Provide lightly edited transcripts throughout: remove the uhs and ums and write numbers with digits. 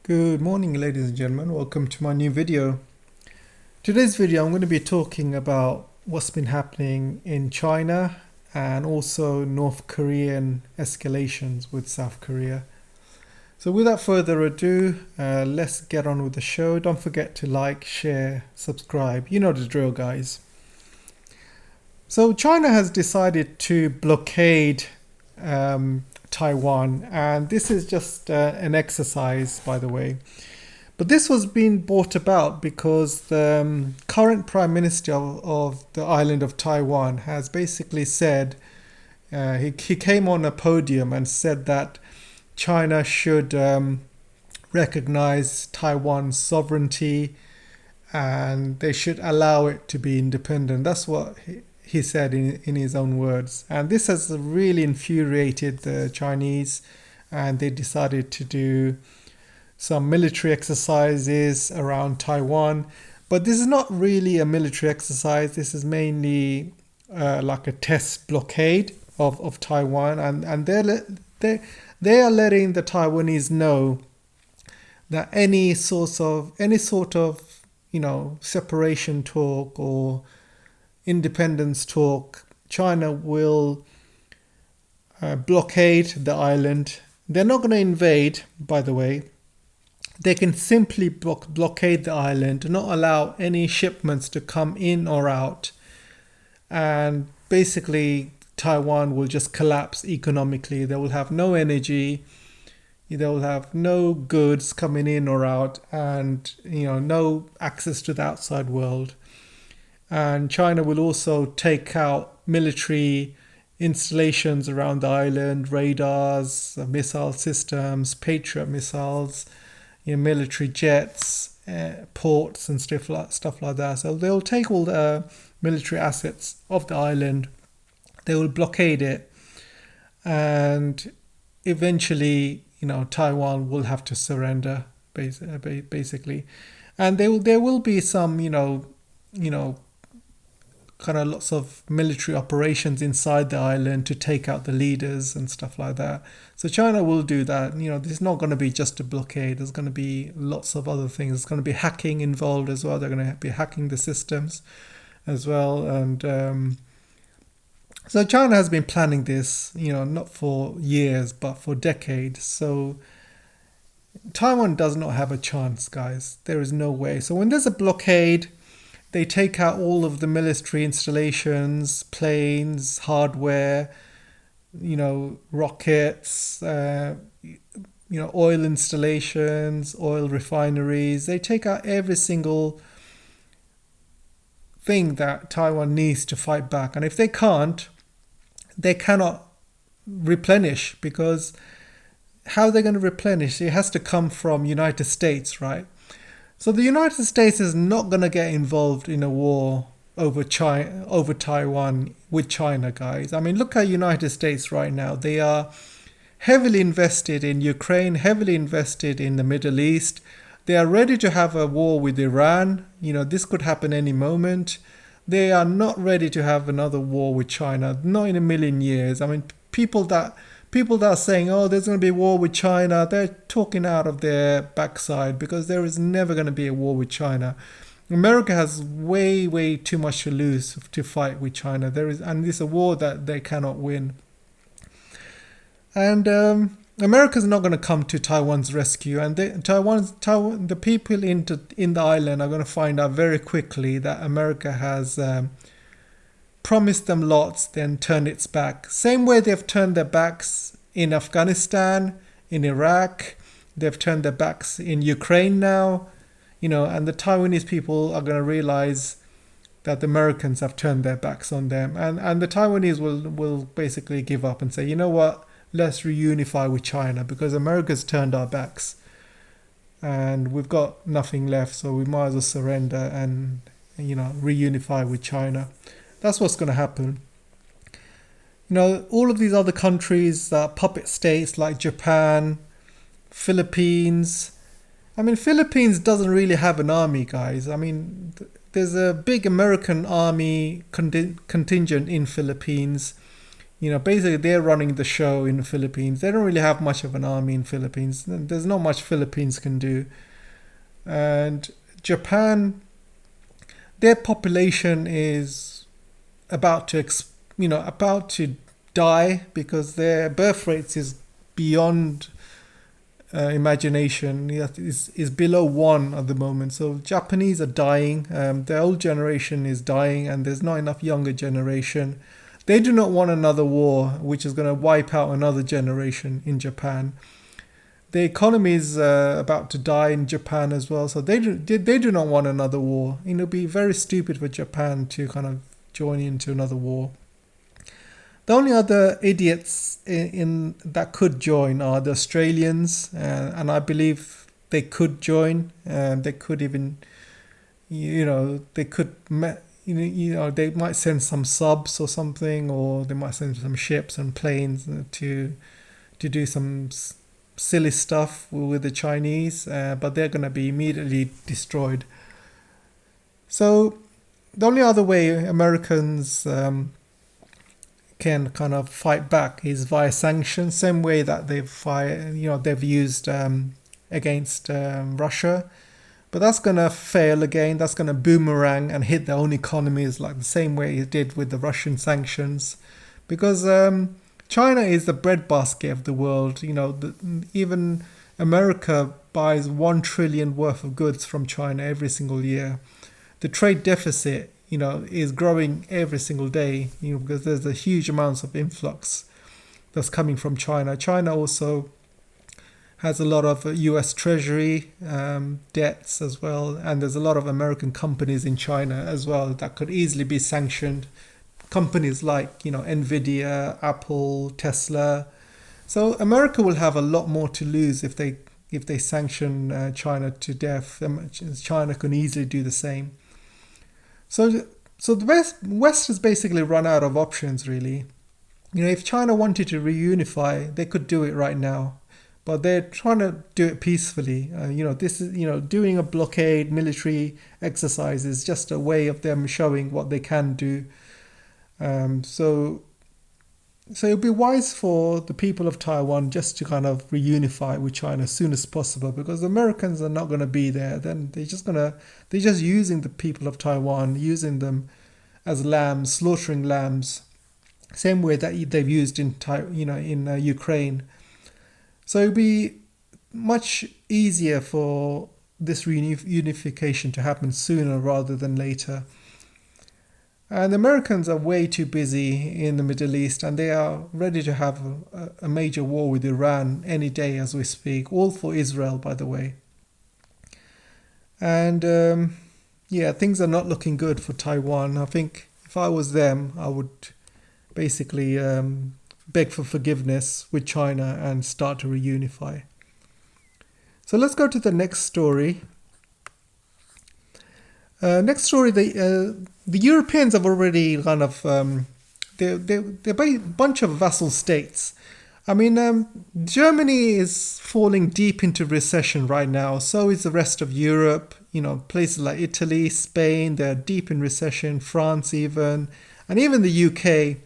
Good morning, ladies and gentlemen. Welcome to my new video. Today's video I'm going to be talking about what's been happening in China and also North Korean escalations with South Korea. So without further ado, let's get on with the show. Don't forget to like, share, subscribe. You know the drill, guys. So China has decided to blockade Taiwan, and this is just an exercise, by the way. But this was being brought about because the current Prime Minister of the island of Taiwan has basically said, he came on a podium and said that China should recognize Taiwan's sovereignty and they should allow it to be independent. That's what he said in his own words. And this has really infuriated the Chinese, and they decided to do some military exercises around Taiwan. But this is not really a military exercise. This is mainly like a test blockade of Taiwan. And they are letting the Taiwanese know that any sort of separation talk or independence talk, China will blockade the island. They're not going to invade, by the way. They can simply blockade the island, not allow any shipments to come in or out. And basically, Taiwan will just collapse economically. They will have no energy. They will have no goods coming in or out, and no access to the outside world. And China will also take out military installations around the island, radars, missile systems, Patriot missiles, military jets, ports and stuff like that. So they'll take all the military assets of the island. They will blockade it, and eventually, Taiwan will have to surrender, basically. And there will be some, kind of lots of military operations inside the island to take out the leaders and stuff like that. So China will do that. This is not going to be just a blockade. There's going to be lots of other things. There's going to be hacking involved as well. They're going to be hacking the systems as well. And so China has been planning this, not for years, but for decades. So Taiwan does not have a chance, guys. There is no way. So when there's a blockade, they take out all of the military installations, planes, hardware, rockets, oil installations, oil refineries. They take out every single thing that Taiwan needs to fight back. And if they can't, they cannot replenish, because how are they going to replenish? It has to come from United States, right? So the United States is not going to get involved in a war over Taiwan with China, guys. I mean, look at United States right now. They are heavily invested in Ukraine, heavily invested in the Middle East. They are ready to have a war with Iran. This could happen any moment. They are not ready to have another war with China, not in a million years. I mean, people that are saying, oh, there's going to be a war with China, they're talking out of their backside, because there is never going to be a war with China. America has way, way too much to lose to fight with China. And it's a war that they cannot win. And America's not going to come to Taiwan's rescue. And the people in the island are going to find out very quickly that America has promised them lots, then turned its back. Same way they've turned their backs in Afghanistan, in Iraq. They've turned their backs in Ukraine now. And the Taiwanese people are going to realize that the Americans have turned their backs on them. And the Taiwanese will basically give up and say, you know what, let's reunify with China, because America's turned our backs. And we've got nothing left, so we might as well surrender and, reunify with China. That's what's going to happen. All of these other countries, puppet states like Japan, Philippines. I mean, Philippines doesn't really have an army, guys. I mean, there's a big American army contingent in Philippines. Basically they're running the show in the Philippines. They don't really have much of an army in Philippines. There's not much Philippines can do. And Japan, their population is about to about to die because their birth rates is beyond imagination. Is below 1 at the moment. So Japanese are dying. The old generation is dying, and there's not enough younger generation. They do not want another war, which is going to wipe out another generation in Japan. The economy is about to die in Japan as well, so they do not want another war. It would be very stupid for Japan to kind of join into another war. The only other idiots in that could join are the Australians, and I believe they could join. They could even, they could, they might send some subs or something, or they might send some ships and planes to do some silly stuff with the Chinese, but they're going to be immediately destroyed. So the only other way Americans can kind of fight back is via sanctions, same way that they've used against Russia. But that's going to fail again. That's going to boomerang and hit their own economies like the same way it did with the Russian sanctions, because China is the breadbasket of the world. Even America buys 1 trillion worth of goods from China every single year. The trade deficit, is growing every single day, because there's a huge amounts of influx that's coming from China. China also has a lot of US Treasury debts as well, and there's a lot of American companies in China as well that could easily be sanctioned. Companies like, Nvidia, Apple, Tesla. So America will have a lot more to lose if they sanction China to death. China can easily do the same. So the West has basically run out of options, really. If China wanted to reunify, they could do it right now, but they're trying to do it peacefully. This is doing a blockade military exercise is just a way of them showing what they can do. So it would be wise for the people of Taiwan just to kind of reunify with China as soon as possible, because the Americans are not going to be there. Then they're just using the people of Taiwan, using them as lambs, slaughtering lambs, same way that they've used in Ukraine. So it'd be much easier for this reunification to happen sooner rather than later. And the Americans are way too busy in the Middle East, and they are ready to have a major war with Iran any day as we speak, all for Israel, by the way. And things are not looking good for Taiwan. I think if I was them, I would basically beg for forgiveness with China and start to reunify. So let's go to the next story. The Europeans have already kind of they're a bunch of vassal states. Germany is falling deep into recession right now. So is the rest of Europe. Places like Italy, Spain, they're deep in recession. France even, and even the UK.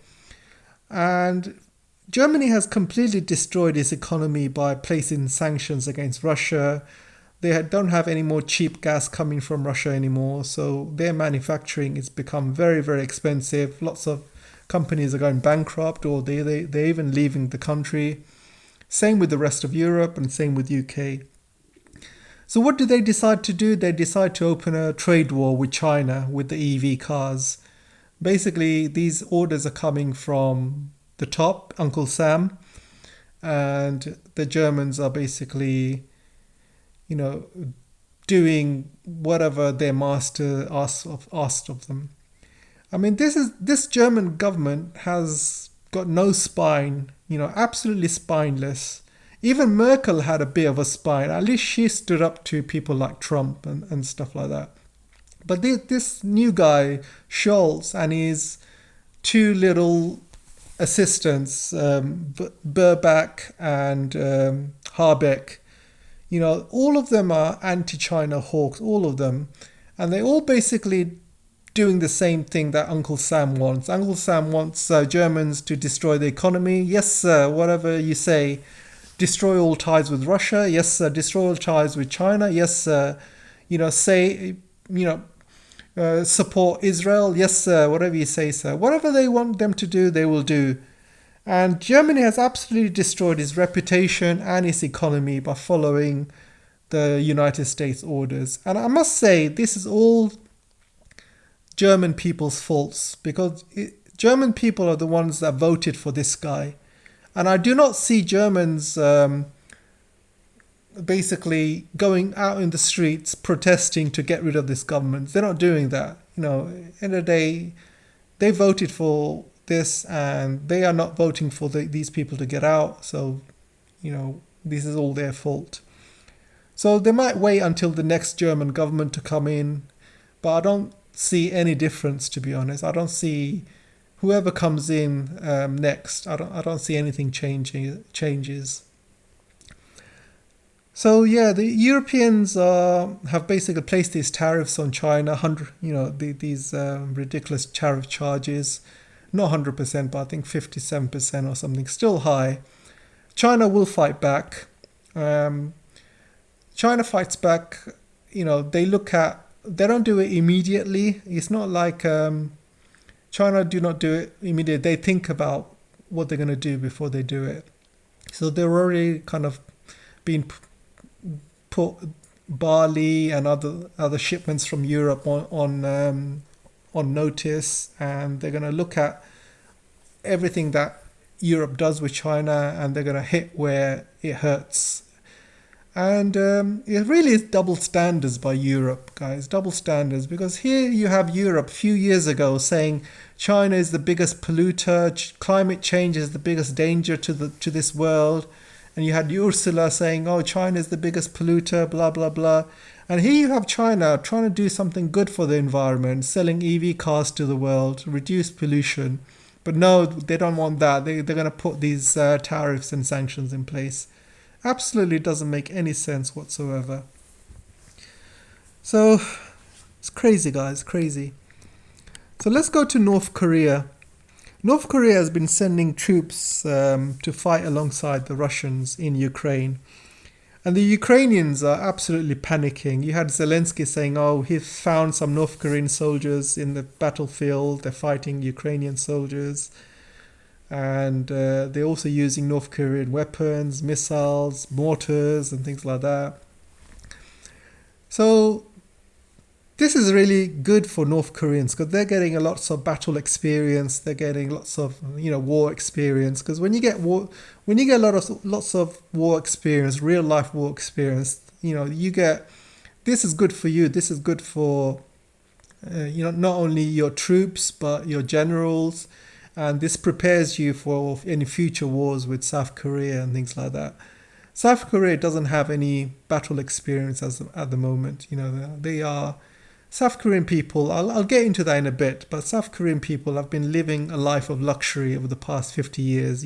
And Germany has completely destroyed its economy by placing sanctions against Russia. They don't have any more cheap gas coming from Russia anymore, so their manufacturing has become very, very expensive. Lots of companies are going bankrupt, or they're even leaving the country. Same with the rest of Europe, and same with UK. So what do they decide to do? They decide to open a trade war with China with the EV cars. Basically, these orders are coming from the top, Uncle Sam, and the Germans are basically doing whatever their master asked of them. This German government has got no spine, absolutely spineless. Even Merkel had a bit of a spine. At least she stood up to people like Trump and stuff like that. But this new guy, Scholz, and his 2 little assistants, Baerbock and Habeck, all of them are anti-China hawks, all of them. And they all basically doing the same thing that Uncle Sam wants. Uncle Sam wants Germans to destroy the economy. Yes, sir, whatever you say. Destroy all ties with Russia. Yes, sir. Destroy all ties with China. Yes, sir. Say, support Israel. Yes, sir. Whatever you say, sir. Whatever they want them to do, they will do. And Germany has absolutely destroyed its reputation and its economy by following the United States orders. And I must say, this is all German people's faults, because German people are the ones that voted for this guy. And I do not see Germans basically going out in the streets protesting to get rid of this government. They're not doing that. End of the day, they voted for this, and they are not voting for these people to get out. So, this is all their fault. So they might wait until the next German government to come in, but I don't see any difference, to be honest. I don't see whoever comes in next. I don't see anything changes. So yeah, the Europeans have basically placed these tariffs on China. These ridiculous tariff charges, not 100%, but I think 57% or something. Still high. China will fight back. China fights back. They don't do it immediately. It's not like China do not do it immediately. They think about what they're going to do before they do it. So they're already kind of been put barley and other shipments from Europe on notice, and they're going to look at everything that Europe does with China, and they're going to hit where it hurts. And it really is double standards by Europe, guys. Double standards, because here you have Europe a few years ago saying China is the biggest polluter, climate change is the biggest danger to this world. And you had Ursula saying, oh, China is the biggest polluter, blah, blah, blah. And here you have China trying to do something good for the environment, selling EV cars to the world, reduce pollution. But no, they don't want that. They're going to put these tariffs and sanctions in place. Absolutely doesn't make any sense whatsoever. So it's crazy, guys, crazy. So let's go to North Korea. North Korea has been sending troops to fight alongside the Russians in Ukraine. And the Ukrainians are absolutely panicking. You had Zelensky saying, oh, he's found some North Korean soldiers in the battlefield. They're fighting Ukrainian soldiers. And they're also using North Korean weapons, missiles, mortars, and things like that. So this is really good for North Koreans, because they're getting lots of battle experience. They're getting lots of war experience. Because when you get lots of war experience, real life war experience, you get, this is good for you. This is good for not only your troops but your generals. And this prepares you for any future wars with South Korea and things like that. South Korea doesn't have any battle experience at the moment. They are South Korean people. I'll get into that in a bit. But South Korean people have been living a life of luxury over the past 50 years.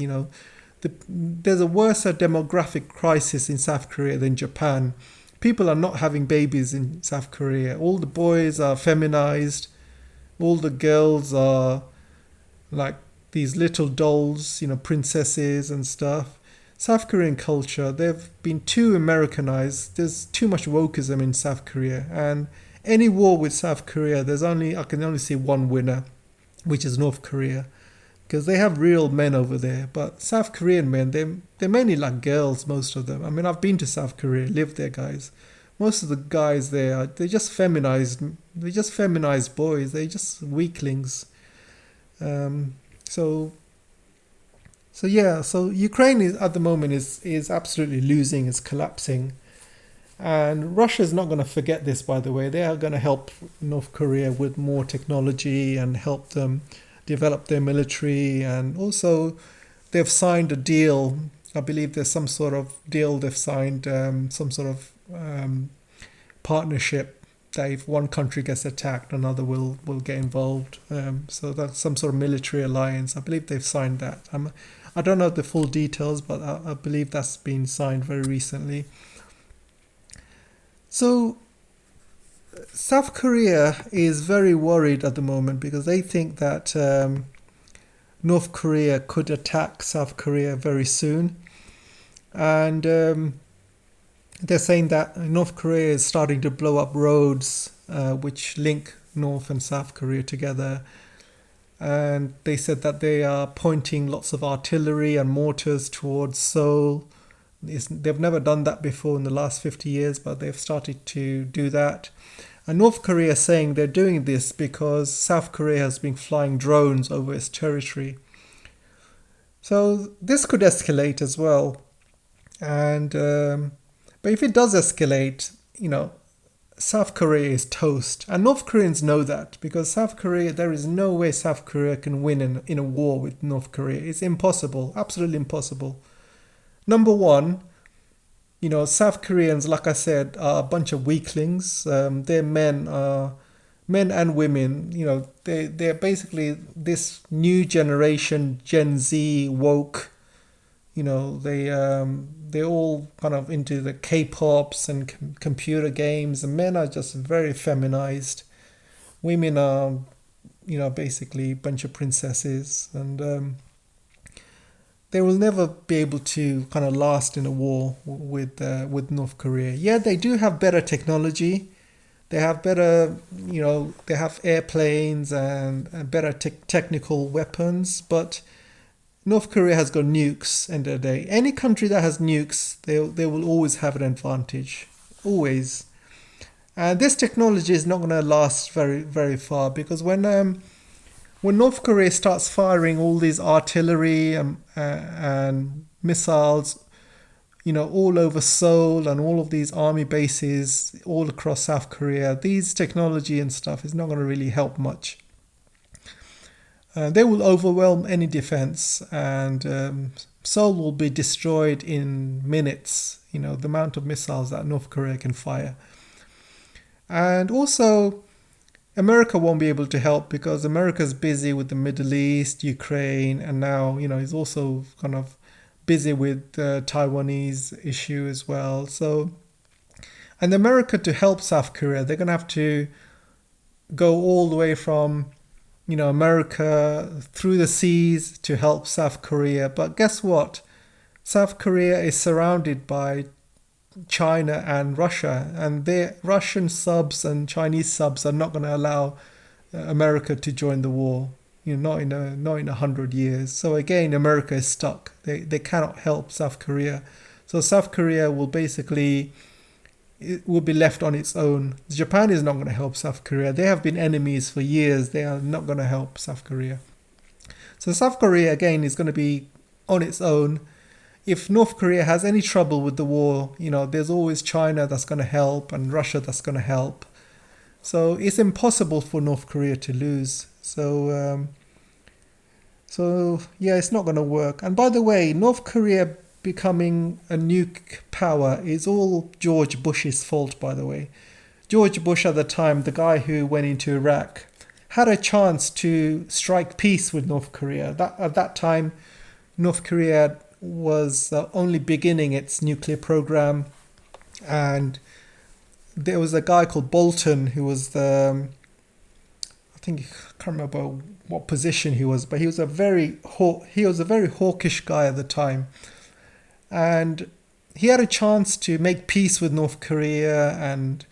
There's a worse demographic crisis in South Korea than Japan. People are not having babies in South Korea. All the boys are feminized. All the girls are like these little dolls, princesses and stuff. South Korean culture, they've been too Americanized. There's too much wokeism in South Korea. And any war with South Korea, I can only see one winner, which is North Korea. Because they have real men over there. But South Korean men, they're mainly like girls, most of them. I mean, I've been to South Korea, lived there, guys. Most of the guys there, they're just feminized boys. They're just weaklings. So Ukraine is at the moment is absolutely losing, is collapsing, and Russia is not going to forget this. By the way, they are going to help North Korea with more technology and help them develop their military, and also they've signed a deal. I believe there's some sort of deal they've signed, some sort of partnership. That if one country gets attacked, another will get involved. So that's some sort of military alliance. I believe they've signed that. I don't know the full details, but I believe that's been signed very recently. So South Korea is very worried at the moment because they think that North Korea could attack South Korea very soon. And they're saying that North Korea is starting to blow up roads which link North and South Korea together. And they said that they are pointing lots of artillery and mortars towards Seoul. They've never done that before in the last 50 years, but they've started to do that. And North Korea is saying they're doing this because South Korea has been flying drones over its territory. So this could escalate as well. And but if it does escalate, South Korea is toast. And North Koreans know that because South Korea, there is no way South Korea can win in a war with North Korea. It's impossible, absolutely impossible. Number one, South Koreans, like I said, are a bunch of weaklings. They're men and women. They're basically this new generation, Gen Z woke. They're all kind of into the K-pops and computer games. And men are just very feminized. Women are, basically a bunch of princesses, and they will never be able to kind of last in a war with North Korea. Yeah, they do have better technology. They have better, they have airplanes and better technical weapons, but North Korea has got nukes end of the day. Any country that has nukes, they will always have an advantage. Always. And this technology is not going to last very, very far because when North Korea starts firing all these artillery and missiles, all over Seoul and all of these army bases all across South Korea, these technology and stuff is not going to really help much. They will overwhelm any defense, and Seoul will be destroyed in minutes, the amount of missiles that North Korea can fire. And also, America won't be able to help because America's busy with the Middle East, Ukraine, and now, he's also kind of busy with the Taiwanese issue as well. So, and America, to help South Korea, they're going to have to go all the way from America through the seas to help South Korea. But guess what? South Korea is surrounded by China and Russia, and their Russian subs and Chinese subs are not going to allow America to join the war. Not in 100 years. So again, America is stuck. They cannot help South Korea. So South Korea will basically, it will be left on its own. Japan is not going to help South Korea. They have been enemies for years. They are not going to help South Korea. So South Korea, again, is going to be on its own. If North Korea has any trouble with the war, there's always China that's going to help and Russia that's going to help. So it's impossible for North Korea to lose. So yeah, it's not going to work. And by the way, North Korea becoming a nuke power is all George Bush's fault, by the way. George Bush at the time, the guy who went into Iraq, had a chance to strike peace with North Korea. At that time, North Korea was only beginning its nuclear program, and there was a guy called Bolton who was I can't remember what position he was, but he was a very hawkish guy at the time. And he had a chance to make peace with North Korea and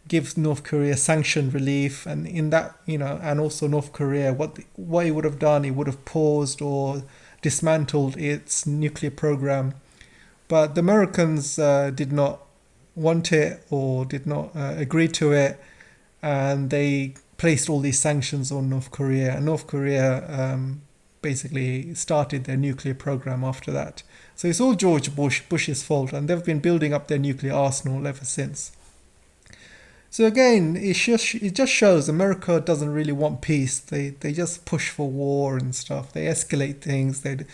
give North Korea sanctioned relief. And in that, and also North Korea, what he would have done, he would have paused or dismantled its nuclear program. But the Americans did not want it or did not agree to it. And they placed all these sanctions on North Korea. And North Korea basically started their nuclear program after that. So it's all George Bush's fault, and they've been building up their nuclear arsenal ever since. So again, it just shows America doesn't really want peace. They just push for war and stuff. They escalate things. Like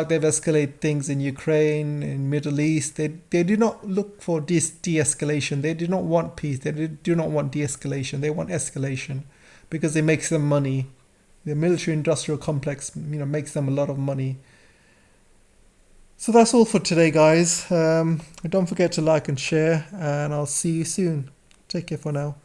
they've escalated things in Ukraine, in Middle East. They do not look for de-escalation. They do not want peace. They do not want de-escalation. They want escalation because it makes them money. The military-industrial complex, makes them a lot of money. So that's all for today, guys. Don't forget to like and share, and I'll see you soon. Take care for now.